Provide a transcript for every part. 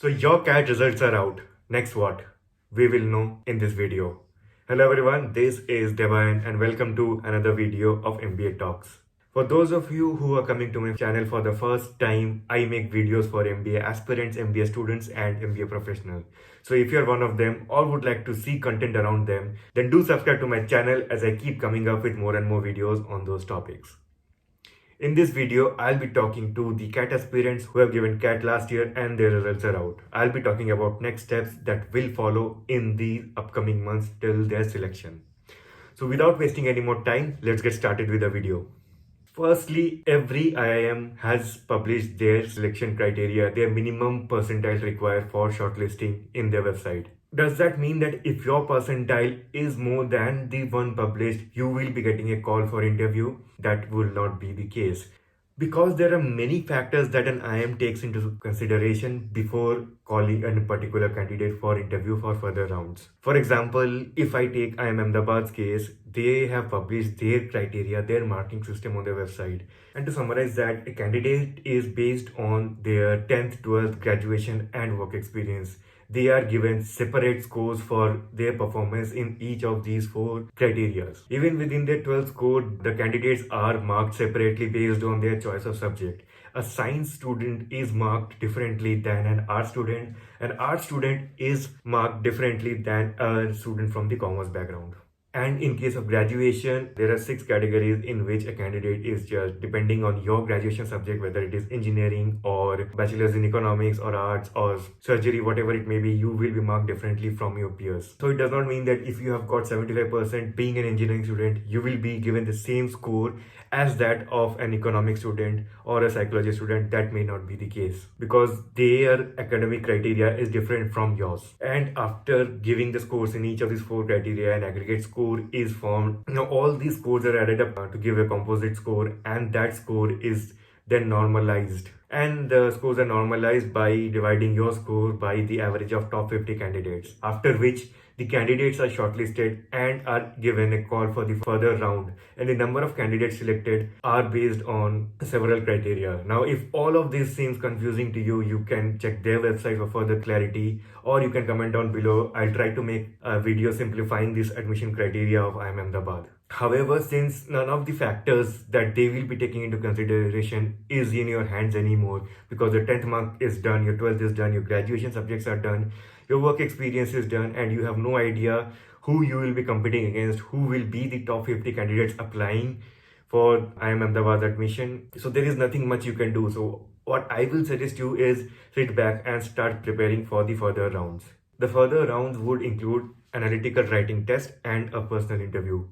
So your CAT results are out. Next what? We will know in this video. Hello everyone, this is Devan and welcome to another video of MBA Talks. For those of you who are coming to my channel for the first time, I make videos for MBA aspirants, MBA students and MBA professionals. So if you're one of them or would like to see content around them, then do subscribe to my channel as I keep coming up with more and more videos on those topics. In this video, I'll be talking to the CAT aspirants who have given CAT last year and their results are out. I'll be talking about next steps that will follow in the upcoming months till their selection. So without wasting any more time, let's get started with the video. Firstly, every IIM has published their selection criteria, their minimum percentile required for shortlisting in their website. Does that mean that if your percentile is more than the one published, you will be getting a call for interview? That will not be the case. Because there are many factors that an IIM takes into consideration before calling a particular candidate for interview for further rounds. For example, if I take IIM Ahmedabad's case, they have published their criteria, their marking system on their website. And to summarize that, a candidate is based on their 10th, 12th graduation and work experience. They are given separate scores for their performance in each of these four criteria. Even within their 12th score, the candidates are marked separately based on their choice of subject. A science student is marked differently than an art student. An art student is marked differently than a student from the commerce background. And in case of graduation, there are 6 categories in which a candidate is judged depending on your graduation subject, whether it is engineering or bachelor's in economics or arts or surgery, whatever it may be, you will be marked differently from your peers. So it does not mean that if you have got 75% being an engineering student, you will be given the same score as that of an economic student or a psychology student. That may not be the case because their academic criteria is different from yours. And after giving the scores in each of these 4 criteria, an aggregate score is formed. Now all these scores are added up to give a composite score, and that score is then normalized. And the scores are normalized by dividing your score by the average of top 50 candidates, after which the candidates are shortlisted and are given a call for the further round, and the number of candidates selected are based on several criteria. Now if all of this seems confusing to you, you can check their website for further clarity, or you can comment down below. I'll try to make a video simplifying this admission criteria of IIM Ahmedabad. However, since none of the factors that they will be taking into consideration is in your hands anymore, because your 10th mark is done, your 12th is done, your graduation subjects are done, your work experience is done, and you have no idea who you will be competing against, who will be the top 50 candidates applying for IIM Ahmedabad admission. So there is nothing much you can do. So what I will suggest you is sit back and start preparing for the further rounds. The further rounds would include analytical writing test and a personal interview.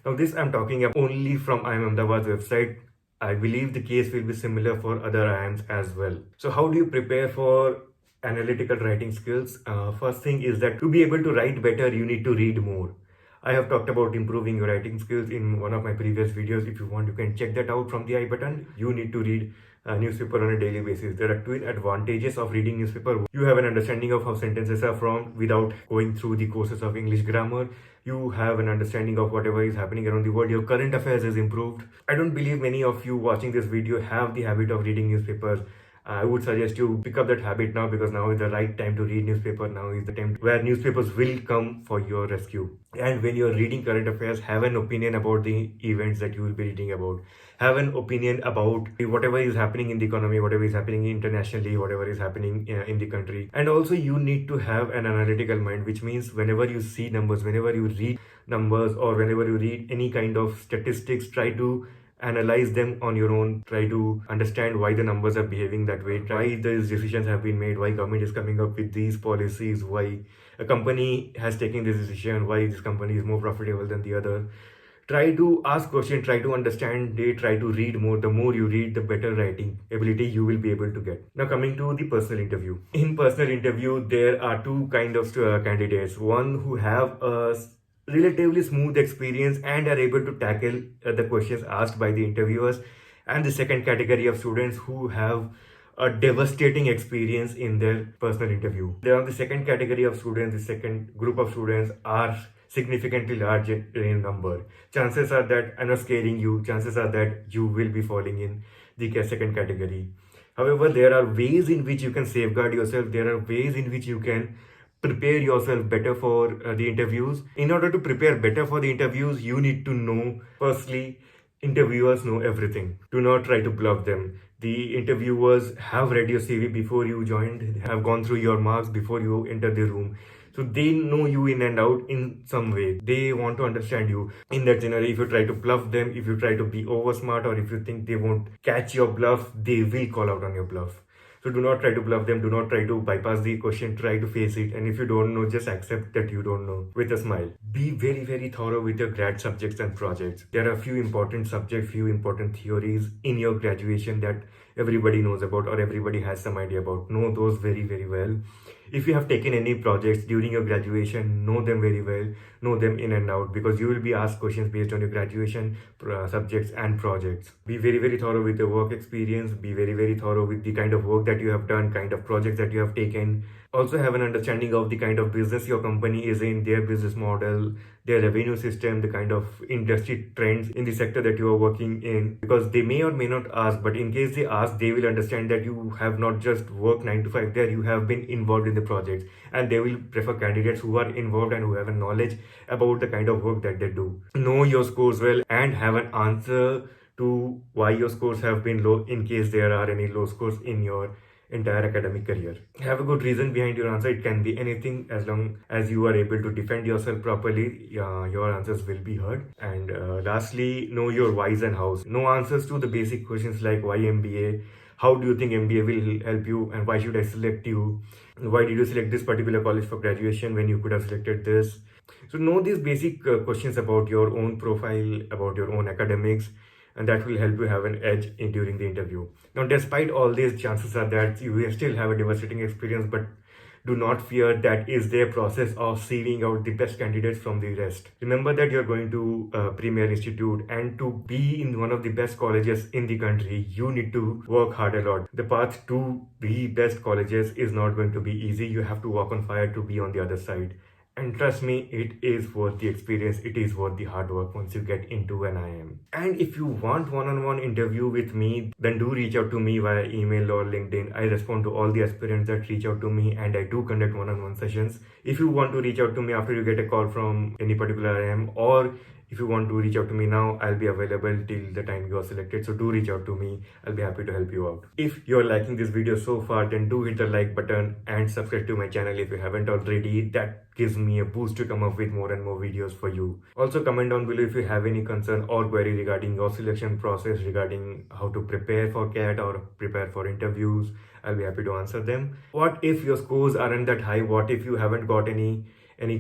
Now this I'm talking about only from IIM Ahmedabad's website. I believe the case will be similar for other IIMs as well. So how do you prepare for analytical writing skills? First thing is that to be able to write better, you need to read more. I have talked about improving your writing skills in one of my previous videos. If you want, you can check that out from the I button. You need to read newspaper on a daily basis. There are twin advantages of reading newspaper. You have an understanding of how sentences are formed without going through the courses of English grammar. You have an understanding of whatever is happening around the world. Your current affairs is improved. I don't believe many of you watching this video have the habit of reading newspapers. I would suggest you pick up that habit now, because now is the right time to read newspaper. Now is the time where newspapers will come for your rescue. And when you're reading current affairs, have an opinion about the events that you will be reading about. Have an opinion about whatever is happening in the economy, whatever is happening internationally, whatever is happening in the country. And also you need to have an analytical mind, which means whenever you see numbers, whenever you read numbers, or whenever you read any kind of statistics, try to analyze them on your own. Try to understand why the numbers are behaving that way, why these decisions have been made, why government is coming up with these policies, why a company has taken this decision, why this company is more profitable than the other. Try to ask questions, try to understand it, try to read more. The more you read, the better writing ability you will be able to get. Now coming to the personal interview. In personal interview, there are 2 kind of candidates. One who have a relatively smooth experience and are able to tackle the questions asked by the interviewers, and the second category of students who have a devastating experience in their personal interview. There are the second category of students, the second group of students are significantly large in number. Chances are that I'm not scaring you, chances are that you will be falling in the second category. However, there are ways in which you can safeguard yourself. There are ways in which you can prepare yourself better for the interviews. In order to prepare better for the interviews, you need to know, firstly, interviewers know everything. Do not try to bluff them. The interviewers have read your CV before you joined, have gone through your marks before you enter the room. So they know you in and out in some way. They want to understand you. In that scenario, if you try to bluff them, if you try to be over smart, or if you think they won't catch your bluff, they will call out on your bluff. So do not try to bluff them, do not try to bypass the question, try to face it. And if you don't know, just accept that you don't know with a smile. Be very, very thorough with your grad subjects and projects. There are a few important subjects, few important theories in your graduation that everybody knows about or everybody has some idea about. Know those very, very well. If you have taken any projects during your graduation, know them very well, know them in and out, because you will be asked questions based on your graduation subjects and projects. Be very, very thorough with your work experience, be very, very thorough with the kind of work that you have done, kind of projects that you have taken. Also have an understanding of the kind of business your company is in, their business model, their revenue system, the kind of industry trends in the sector that you are working in, because they may or may not ask, but in case they ask, they will understand that you have not just worked 9 to 5 there, you have been involved in the projects, and they will prefer candidates who are involved and who have a knowledge about the kind of work that they do. Know your scores well and have an answer to why your scores have been low in case there are any low scores in your entire academic career. Have a good reason behind your answer. It can be anything, as long as you are able to defend yourself properly, your answers will be heard. And lastly, know your whys and hows. Know answers to the basic questions like why MBA, how do you think MBA will help you, and why should I select you, why did you select this particular college for graduation when you could have selected this. So know these basic questions about your own profile, about your own academics, and that will help you have an edge during the interview. Now, despite all these, chances are that you will still have a devastating experience, but do not fear. That is their process of sieving out the best candidates from the rest. Remember that you're going to a premier institute, and to be in one of the best colleges in the country, you need to work hard a lot. The path to the best colleges is not going to be easy. You have to walk on fire to be on the other side. And trust me, it is worth the experience, it is worth the hard work once you get into an IIM. And if you want one-on-one interview with me, then do reach out to me via email or LinkedIn. I respond to all the aspirants that reach out to me, and I do conduct one-on-one sessions. If you want to reach out to me after you get a call from any particular IIM, or if you want to reach out to me now, I'll be available till the time you are selected. So do reach out to me. I'll be happy to help you out. If you're liking this video so far, then do hit the like button and subscribe to my channel if you haven't already. That gives me a boost to come up with more and more videos for you. Also comment down below if you have any concern or query regarding your selection process, regarding how to prepare for CAT or prepare for interviews. I'll be happy to answer them. What if your scores aren't that high? What if you haven't got any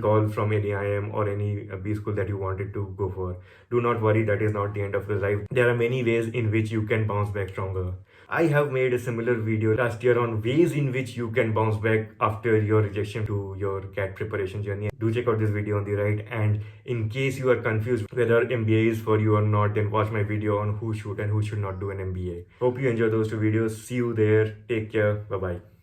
call from any IIM or any B school that you wanted to go for? Do not worry, that is not the end of your life. There are many ways in which you can bounce back stronger. I have made a similar video last year on ways in which you can bounce back after your rejection to your CAT preparation journey. Do check out this video on the right, and in case you are confused whether MBA is for you or not, then watch my video on who should and who should not do an MBA. Hope you enjoy those two videos. See you there. Take care. Bye-bye.